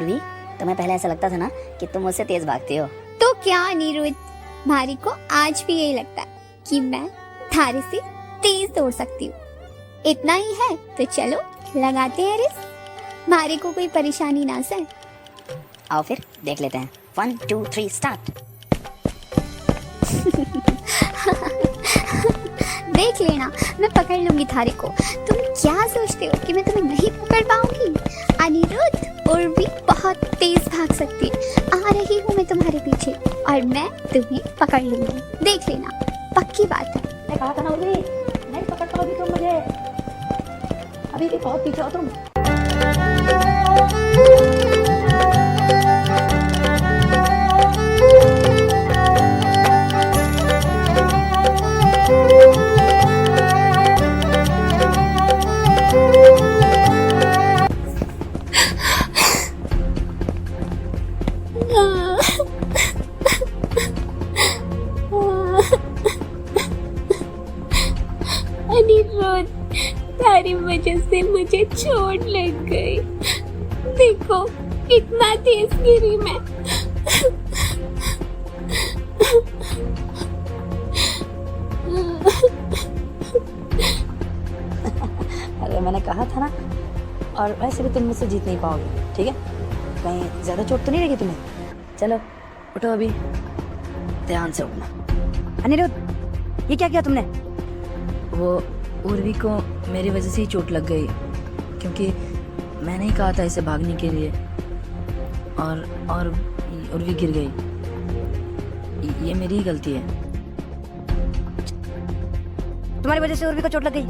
उर्वी, तुम्हें पहले ऐसा लगता था ना कि तुम मुझसे तेज भागती हो। तो क्या अनिरुद्ध, मारी को आज भी यही लगता है कि मैं थारे से तेज दौड़ सकती हूँ। इतना ही है तो चलो लगाते हैं रेस, मारी को कोई परेशानी ना सहे। आओ फिर देख लेते हैं। 1 2 3 स्टार्ट। देख लेना, मैं पकड़ लूंगी थारे को। तुम क्या सोचते हो कि मैं तुम्हें नहीं पकड़ पाऊंगी? अनिरुद्ध, उर्वी बहुत तेज भाग सकती है। आ रही हूँ मैं तुम्हारे पीछे और मैं तुम्हें पकड़ लूंगी, देख लेना, पक्की बात है। मैं कहा था ना उर्वी, नहीं पकड़ पाओगी तुम मुझे, अभी भी बहुत पीछे हो तुम। अनिरुद्ध, तारी वजह से मुझे चोट लग गई। देखो कितना तेज गिरी मैं। अरे मैंने कहा था ना, और वैसे भी तुम मुझसे जीत नहीं पाओगे, ठीक है? कहीं ज्यादा चोट तो नहीं लगी तुम्हें? चलो उठो, अभी ध्यान से उठना। अनिरुद्ध, ये क्या किया तुमने? वो उर्वी को मेरी वजह से ही चोट लग गई, क्योंकि मैंने ही कहा था इसे भागने के लिए, और उर्वी गिर गई। ये मेरी ही गलती है। तुम्हारी वजह से उर्वी को चोट लग गई,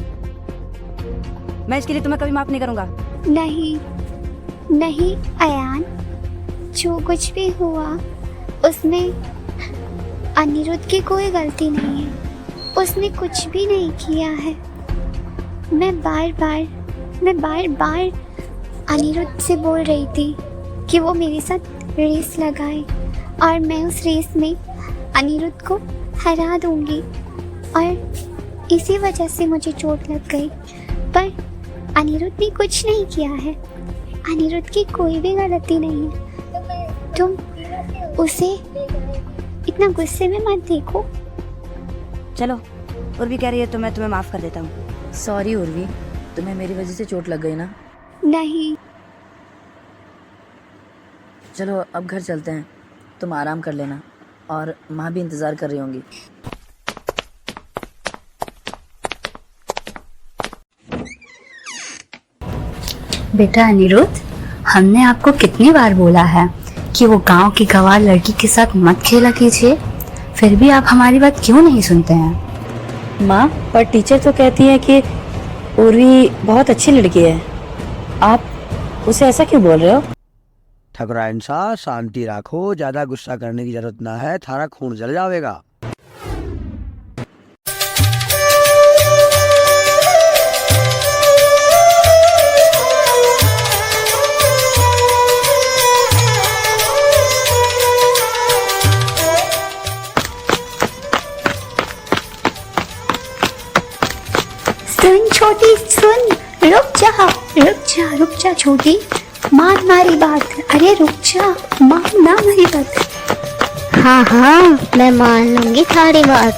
मैं इसके लिए तुम्हें कभी माफ नहीं करूंगा। नहीं नहीं अयान, जो कुछ भी हुआ उसमें अनिरुद्ध की कोई गलती नहीं है। उसने कुछ भी नहीं किया है। मैं बार बार अनिरुद्ध से बोल रही थी कि वो मेरे साथ रेस लगाए और मैं उस रेस में अनिरुद्ध को हरा दूंगी, और इसी वजह से मुझे चोट लग गई। पर अनिरुद्ध ने कुछ नहीं किया है। अनिरुद्ध की कोई भी गलती नहीं है। तुम उसे इतना गुस्से में मत देखो। चलो, उर्वी कह रही है तो मैं तुम्हें माफ कर देता हूँ। सॉरी उर्वी, तुम्हें मेरी वजह से चोट लग गई ना। नहीं, चलो अब घर चलते हैं, तुम आराम कर लेना, और माँ भी इंतज़ार कर रही होंगी। बेटा अनिरुद्ध, हमने आपको कितनी बार बोला है कि वो गांव की गंवार लड़की के साथ मत खेला कीजिए, फिर भी आप हमारी बात क्यों नहीं सुनते हैं? माँ, पर टीचर तो कहती है कि उर्वी बहुत अच्छी लड़की है। आप उसे ऐसा क्यों बोल रहे हो? ठकुराइन साहब, शांति रखो, ज्यादा गुस्सा करने की जरूरत ना है, थारा खून जल जाएगा। सुन छोटी सुन, रुक जा छोटी, मान मारी बात। अरे रुक जा, मान ना मारी बात। हाँ मैं मान लूंगी थारी बात,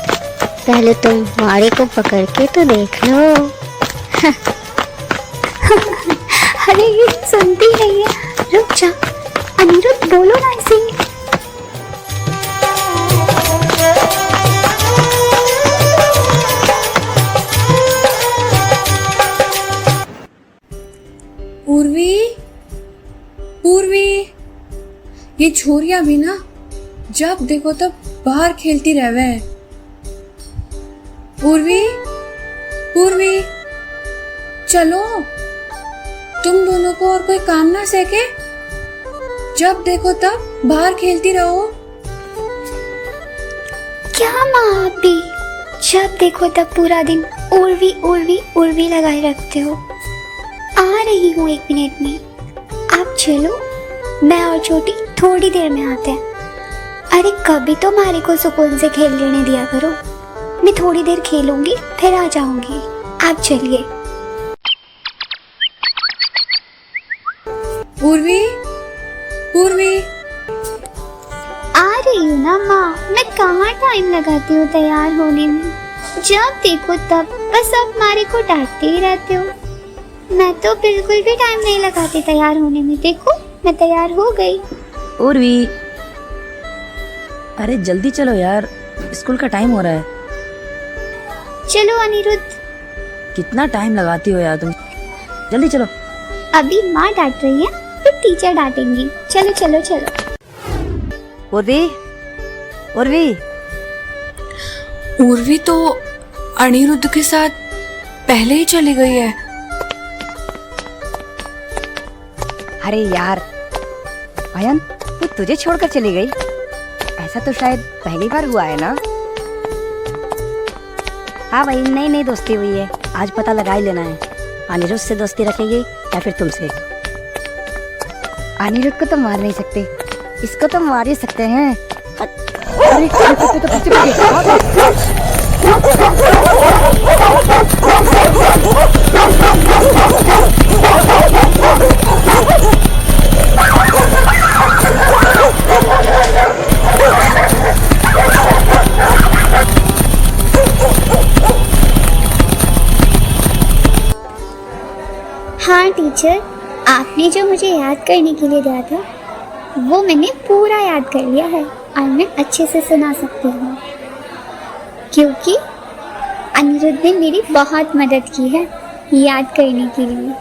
पहले तुम मारी को पकड़ के तो देख लो। अरे ये सुनती नहीं है, रुक जा। अनिरुद्ध बोलो ना इसे। पूर्वी, ये छोरियां भी ना जब देखो तब बाहर खेलती रहवे है। पूर्वी, चलो, तुम दोनों को और कोई काम ना सके, जब देखो तब बाहर खेलती रहो। क्या माँ, आप भी जब देखो तब पूरा दिन उर्वी लगाए रखते हो। आ रही हूँ 1 मिनट में, आप चलो, मैं और छोटी थोड़ी देर में आते हैं। अरे कभी तो मारी को सुकून से खेल लेने दिया करो। मैं थोड़ी देर खेलूंगी फिर आ जाऊंगी, आप चलिए। पूर्वी आ रही हूँ ना माँ, मैं कहाँ टाइम लगाती हूँ तैयार होने में। जब देखो तब बस आप मारे को डांटते ही रहते हो। मैं तो बिल्कुल भी टाइम नहीं लगाती तैयार होने में। देखो मैं तैयार हो गई। उर्वी, अरे जल्दी चलो यार, स्कूल का टाइम हो रहा है। चलो अनिरुद्ध। कितना टाइम लगाती हो यार तुम, जल्दी चलो। अभी माँ डांट रही है, फिर टीचर डांटेंगी। चलो चलो चलो। उर्वी, उर्वी, उर्वी तो अनिरुद्ध के साथ पहले ही चली गई है। अरे यार अयन, वो तुझे छोड़कर चली गई? ऐसा तो शायद पहली बार हुआ है ना? हाँ भाई, नई नई दोस्ती हुई है, आज पता लगा ही लेना है। अनिरुद्ध से दोस्ती रखेगी या फिर तुमसे? अनिरुद्ध को तो मार नहीं सकते, इसको तो मार ही सकते हैं। अरे हाँ टीचर, आपने जो मुझे याद करने के लिए दिया था वो मैंने पूरा याद कर लिया है और मैं अच्छे से सुना सकती हूँ, क्योंकि अनिरुद्ध ने मेरी बहुत मदद की है याद करने के लिए,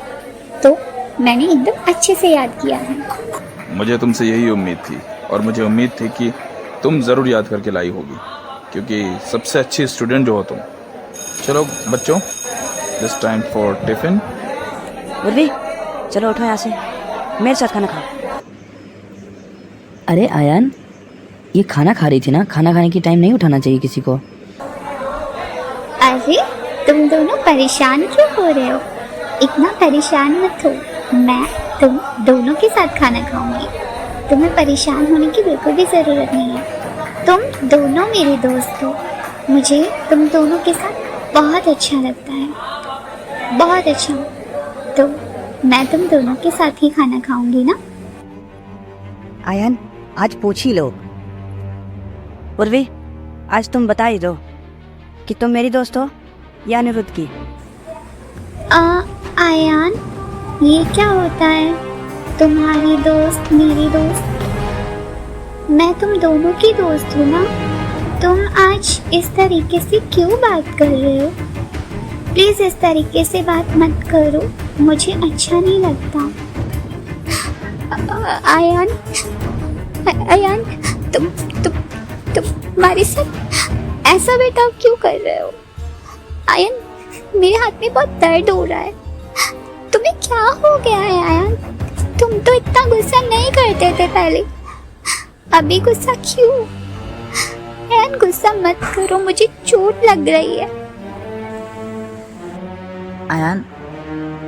तो मैंने एकदम अच्छे से याद किया है। मुझे तुमसे यही उम्मीद थी और मुझे उम्मीद थी कि तुम ज़रूर याद करके लाई होगी, क्योंकि सबसे अच्छी स्टूडेंट जो हो तुम। चलो बच्चों, this time for tiffin. Urvi, चलो उठो यहाँ से, मेरे साथ खाना खाओ। अरे आयान, ये खाना खा रही थी ना, खाना खाने की टाइम नहीं उठाना चाहिए किसी को। अरे तुम दोनों परेशान क्यों हो रहे हो? इतना परेशान मत हो, मैं तुम दोनों के साथ खाना खाऊंगी। तुम्हें परेशान होने की बिल्कुल भी ज़रूरत नहीं है। तुम दोनों मेरे दोस्त हो, मुझे तुम दोनों के साथ बहुत अच्छा लगता है, बहुत अच्छा। तो मैं तुम दोनों के साथ ही खाना खाऊंगी ना। आयन, आज पूछ ही लो। उर्वी, आज तुम बता ही दो कि तुम मेरी दोस्त हो या अनिरुद्ध की। आयान, ये क्या होता है? तुम्हारी दोस्त मेरी दोस्त? मैं तुम दोनों की दोस्त हूँ ना। तुम आज इस तरीके से क्यों बात कर रहे हो? प्लीज इस तरीके से बात मत करो, मुझे अच्छा नहीं लगता। आयान, आयान, तुम्हारे साथ ऐसा बेटा क्यों कर रहे हो? आयन, मेरे हाथ में बहुत दर्द हो रहा है। तुम्हें क्या हो गया है आयन? तुम तो इतना गुस्सा नहीं करते थे पहले, अभी गुस्सा क्यों? आयन, गुस्सा मत करो, मुझे चोट लग रही है। आयान,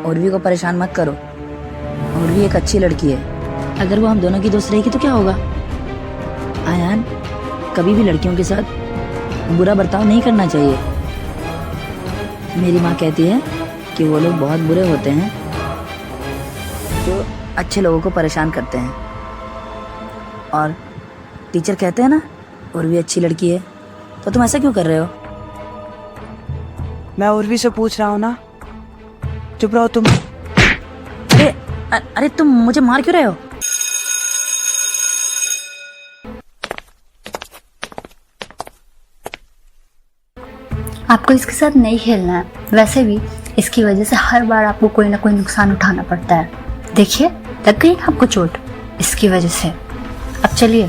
उर्वी को परेशान मत करो, उर्वी एक अच्छी लड़की है। अगर वो हम दोनों की दोस्त रहेगी तो क्या होगा? आयान, कभी भी लड़कियों के साथ बुरा बर्ताव नहीं करना चाहिए। मेरी माँ कहती है कि वो लोग बहुत बुरे होते हैं जो अच्छे लोगों को परेशान करते हैं, और टीचर कहते हैं ना उर्वी अच्छी लड़की है। तो तुम ऐसा क्यों कर रहे हो? मैं उर्वी से पूछ रहा हूँ ना, चुप रहो तुम। अरे तुम मुझे मार क्यों रहे हो? आपको इसके साथ नहीं खेलना है। वैसे भी इसकी वजह से हर बार आपको कोई ना कोई नुकसान उठाना पड़ता है। देखिए, लग गई आपको चोट इसकी वजह से। अब चलिए।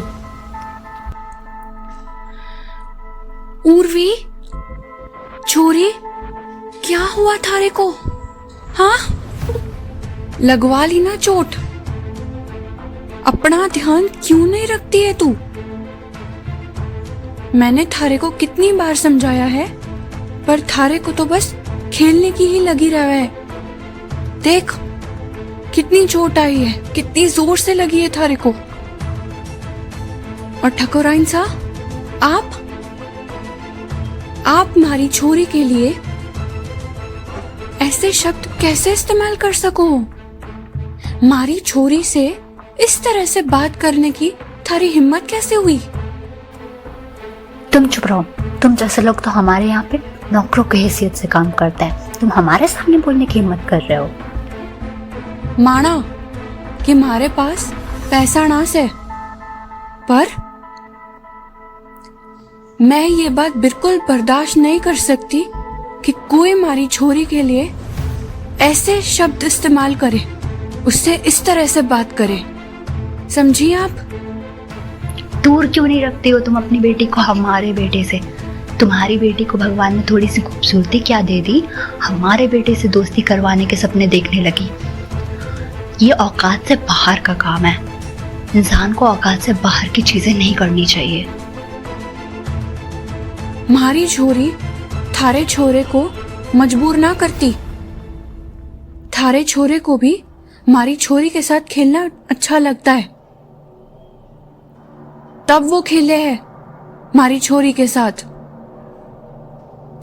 उर्वी, छोरी, क्या हुआ थारे को? हाँ, लगवा ली ना चोट? अपना ध्यान क्यों नहीं रखती है तू? मैंने थारे को कितनी बार समझाया है, पर थारे को तो बस खेलने की ही लगी रहा है। देख कितनी चोट आई है, कितनी जोर से लगी है थारे को। और ठकुराइन सा, आप हमारी छोरी के लिए ऐसे शब्द कैसे इस्तेमाल कर सको? मारी छोरी से इस तरह से बात करने की थारी हिम्मत कैसे हुई? तुम चुप रहो। तुम जैसे लोग तो हमारे यहाँ पे नौकरों की हैसियत से काम करते हैं, तुम हमारे सामने बोलने की हिम्मत कर रहे हो। माना कि हमारे पास पैसा ना से, पर मैं ये बात बिल्कुल बर्दाश्त नहीं कर सकती कि कोई हमारी छोरी के लिए ऐसे शब्द इस्तेमाल करे, उससे इस तरह से बात करे। समझिए आप? दूर क्यों नहीं रखती हो तुम अपनी बेटी को हमारे बेटे से? तुम्हारी बेटी को भगवान ने थोड़ी सी खूबसूरती क्या दे दी, हमारे बेटे से दोस्ती करवाने के सपने देखने लगी। ये औकात से बाहर का काम है। इंसान को औकात से बाहर की चीजें नहीं करनी चाहिए। हमारी छोरी थारे छोरे को मजबूर ना करती। थारे छोरे को भी हमारी छोरी के साथ खेलना अच्छा लगता है, तब वो खेले है हमारी छोरी के साथ।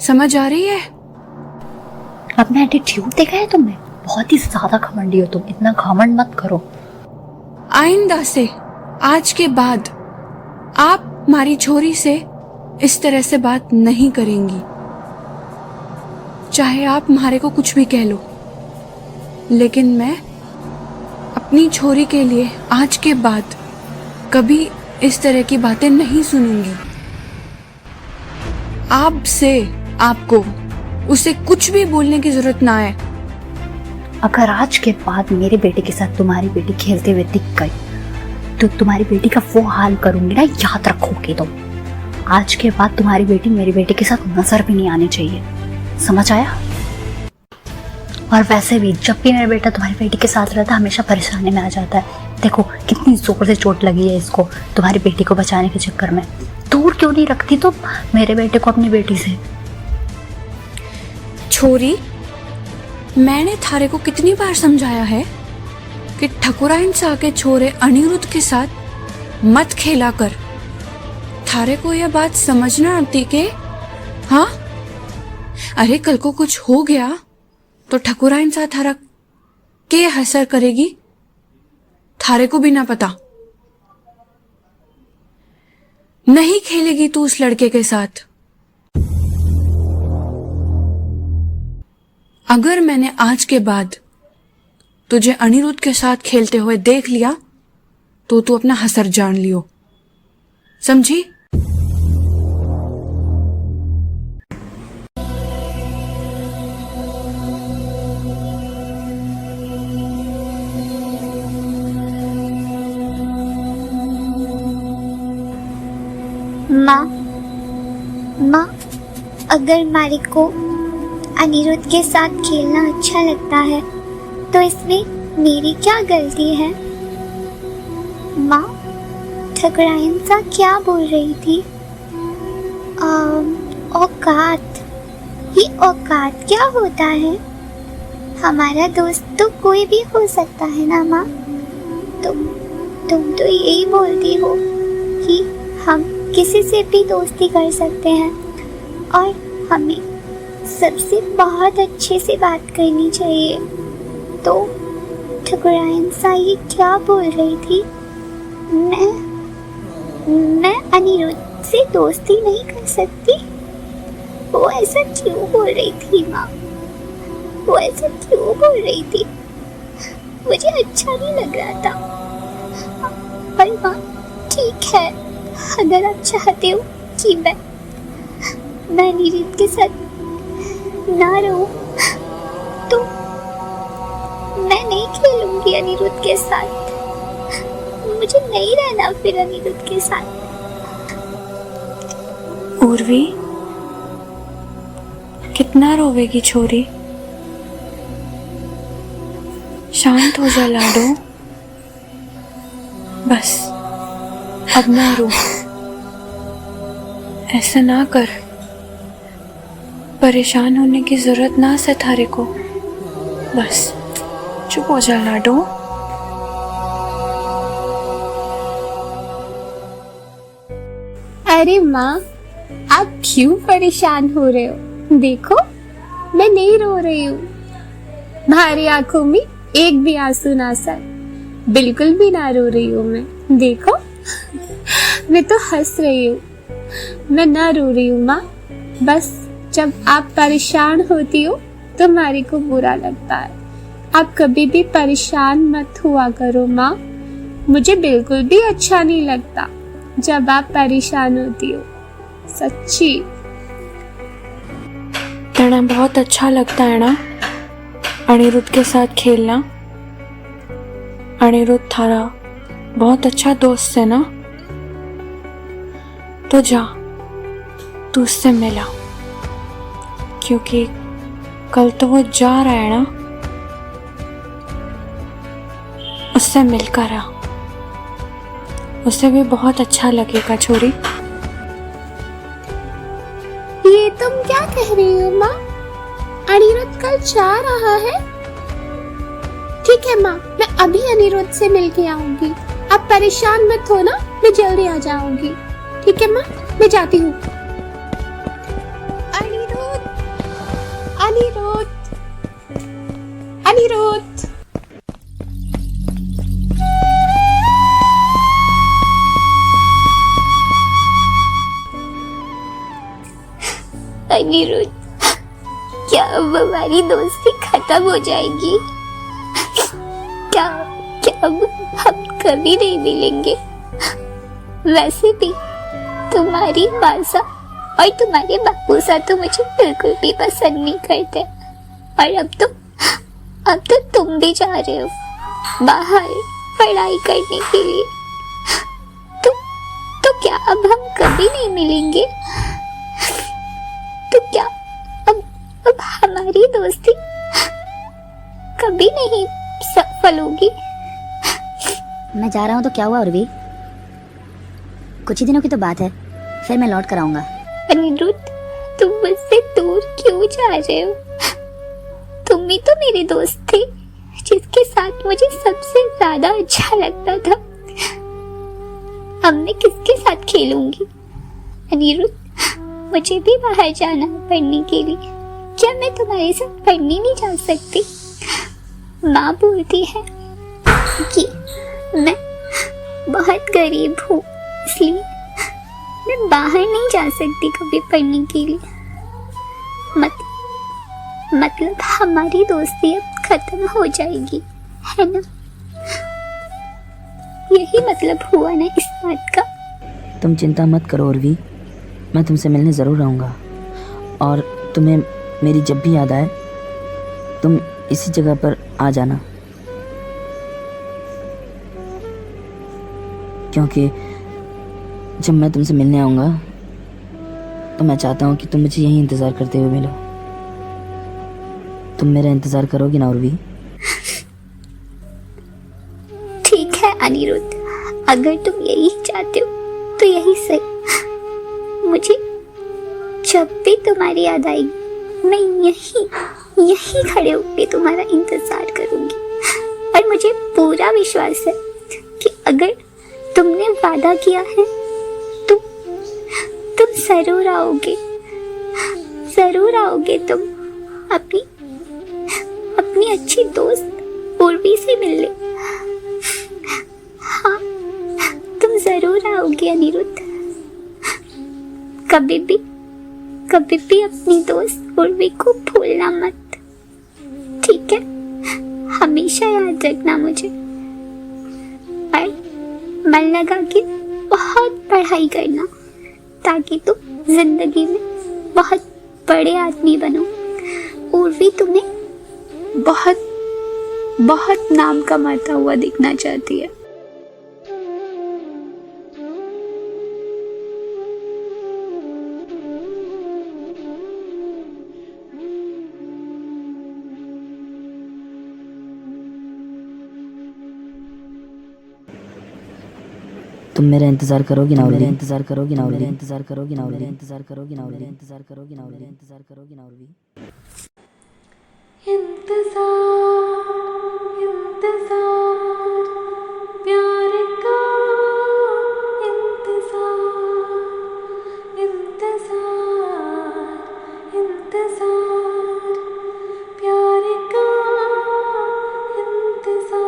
समझ आ रही है? अपना एटीट्यूड देखा है तुमने? बहुत ही ज्यादा घमंडी हो तुम, इतना घमंड मत करो। आइंदा से, आज के बाद आप हमारी छोरी से इस तरह से बात नहीं करेंगी, चाहे आप हमारे को कुछ भी कह लो। लेकिन मैं अपनी छोरी के लिए आज के बाद कभी इस तरह की बातें नहीं सुनूंगी। आपसे आपको उसे कुछ भी बोलने की जरूरत ना है। अगर आज के बाद मेरे बेटे के साथ तुम्हारी बेटी खेलते हुए दिख गई तो तुम्हारी बेटी का वो हाल करूंगी ना, याद रखोगे तुम। आज के बाद तुम्हारी बेटी मेरे बेटे के साथ नजर भी नहीं आनी चाहिए, समझ आया? और वैसे भी जब भी मेरा बेटा तुम्हारी बेटी के साथ रहता है हमेशा परेशानी में आ जाता है। देखो कितनी जोर से चोट लगी है इसको तुम्हारी बेटी को बचाने के चक्कर में। दूर क्यों नहीं रखती तुम मेरे बेटे को अपनी बेटी से? छोरी, मैंने थारे को कितनी बार समझाया है कि ठकुराइन सा के छोरे अनिरुद्ध के साथ मत खेला कर। थारे को यह बात समझना आती के हाँ, अरे कल को कुछ हो गया तो ठकुराइन सा थारा के हसर करेगी, थारे को भी ना पता। नहीं खेलेगी तू उस लड़के के साथ। अगर मैंने आज के बाद तुझे अनिरुद्ध के साथ खेलते हुए देख लिया तो तू अपना हसर जान लियो, समझी? माँ, अगर मारी को अनिरुद्ध के साथ खेलना अच्छा लगता है तो इसमें मेरी क्या गलती है? माँ, ठकुराइन सा क्या बोल रही थी? औकात, ये औकात क्या होता है? हमारा दोस्त तो कोई भी हो सकता है ना माँ? तुम तो यही बोलती हो कि हम किसी से भी दोस्ती कर सकते हैं और हमें सबसे बहुत अच्छे से बात करनी चाहिए। तो ठकुराइन सा ये क्या बोल रही थी? मैं अनिरुद्ध से दोस्ती नहीं कर सकती? वो ऐसा क्यों बोल रही थी माँ? वो ऐसा क्यों बोल रही थी? मुझे अच्छा नहीं लग रहा था। पर माँ ठीक है, अगर आप चाहते हो कि मैं अनिरुद्ध के साथ ना रहूं तो मैं नहीं खेलूंगी अनिरुद्ध के साथ। मुझे नहीं रहना फिर अनिरुद्ध के साथ। उर्वी, कितना रोवेगी छोरी? शांत हो जा लाडो, बस अब ना रो, ऐसा ना कर। परेशान होने की जरूरत ना से थारे को, बस चुप हो जा लाडो। अरे माँ, आप क्यों परेशान हो रहे हो? देखो मैं नहीं रो रही हूँ, तुम्हारी आंखों में एक भी आंसू ना सर। बिल्कुल भी ना रो रही हूँ मैं, देखो मैं तो हंस रही हूँ, मैं ना रो रही हूँ माँ। बस जब आप परेशान होती हो तो मारी को बुरा लगता है। आप कभी भी परेशान मत हुआ करो माँ, मुझे बिल्कुल भी अच्छा नहीं लगता जब आप परेशान होती हो, सच्ची। तेना बहुत अच्छा लगता है ना अनिरुद्ध के साथ खेलना। अनिरुद्ध थारा बहुत अच्छा दोस्त है ना, तो जा तू उससे मिला, क्योंकि कल तो वो जा रहा है ना, उससे मिलकर आ, उसे भी बहुत अच्छा लगेगा छोरी। ये तुम क्या कह रही हो माँ? अनिरुद्ध कल जा रहा है? ठीक है माँ, मैं अभी अनिरुद्ध से मिलके आऊंगी, आप परेशान मत हो ना, मैं जल्दी आ जाऊंगी। ठीक है माँ, मैं जाती हूँ। अनिरुद्ध, अनिरुद्ध, अनिरुद्ध। अनिरुद्ध, क्या अब हमारी दोस्ती खत्म हो जाएगी? क्या क्या अब हम कभी नहीं मिलेंगे? वैसे भी तुम्हारी मासा और तुम्हारे बापू सा तो मुझे बिल्कुल भी पसंद नहीं करते, और अब तो तुम भी जा रहे हो बाहर पढ़ाई करने के लिए, तो क्या अब हम कभी नहीं मिलेंगे? तो क्या अब हमारी दोस्ती कभी नहीं सफल होगी? मैं जा रहा हूँ तो क्या हुआ उर्वी? कुछ ही दिनों की तो बात है, फिर मैं लौट कर आऊंगा। अनिरुद्ध, तुम मुझसे दूर क्यों जा रहे हो? तुम ही तो मेरे दोस्त थे जिसके साथ मुझे सबसे ज्यादा अच्छा लगता था। अब मैं किसके साथ खेलूंगी? अनिरुद्ध, मुझे भी बाहर जाना है पढ़ने के लिए, क्या मैं तुम्हारे साथ पढ़ने नहीं जा सकती? माँ बोलती है कि मैं बहुत गरीब हूँ, इसलिए मैं बाहर नहीं जा सकती कभी पढ़ने के लिए। मतलब हमारी दोस्ती अब खत्म हो जाएगी, है ना? यही मतलब हुआ ना इस बात का? तुम चिंता मत करो उर्वी, मैं तुमसे मिलने ज़रूर आऊँगा, और तुम्हें मेरी जब भी याद आए तुम इसी जगह पर आ जाना, क्योंकि जब मैं तुमसे मिलने आऊँगा तो मैं चाहता हूँ कि तुम मुझे यहीं इंतज़ार करते हुए मिलो। तुम मेरा इंतज़ार करोगी ना उर्वी? ठीक है अनिरुद्ध, अगर तुम यही चाहते हो तो यही सही। मुझे जब भी तुम्हारी याद आएगी मैं यही खड़े होकर तुम्हारा इंतजार करूंगी, और मुझे पूरा विश्वास है कि अगर तुमने वादा किया है तुम जरूर आओगे तुम अपनी अच्छी दोस्त उर्वी से मिलने। हाँ, तुम जरूर आओगे अनिरुद्ध। कभी भी अपनी दोस्त उर्वी को भूलना मत, ठीक है? हमेशा याद रखना मुझे, और मन लगा के बहुत पढ़ाई करना, ताकि तुम जिंदगी में बहुत बड़े आदमी बनो। उर्वी तुम्हें बहुत नाम कमाता हुआ दिखना चाहती है। तुम मेरा इंतजार करोगी ना उर्वी? इंतजार करोगी ना उर्वी? इंतजार करोगी ना उर्वी? इंतजार करोगी ना उर्वी? इंतजार करोगी ना उर्वी? इंतजार करोगी ना उर्वी? प्यार का इंतजार, प्यार का इंतजार।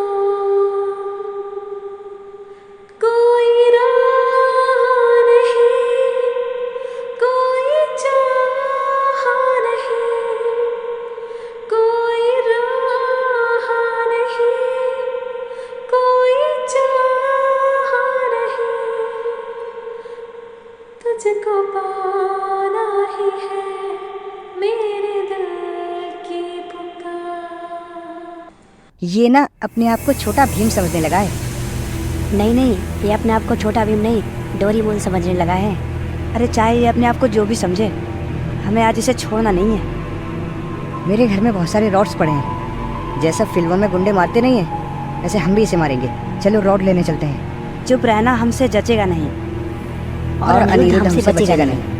ये ना अपने आप को छोटा भीम समझने लगा है। नहीं नहीं, ये अपने आप को छोटा भीम नहीं, डोरेमोन समझने लगा है। अरे चाहे ये अपने आप को जो भी समझे, हमें आज इसे छोड़ना नहीं है। मेरे घर में बहुत सारे रॉड्स पड़े हैं, जैसा फिल्मों में गुंडे मारते नहीं है वैसे हम भी इसे मारेंगे। चलो रॉड लेने चलते हैं। चुप रहना, हमसे जचेगा नहीं और अनिरुद्ध हमसे बचेगा नहीं।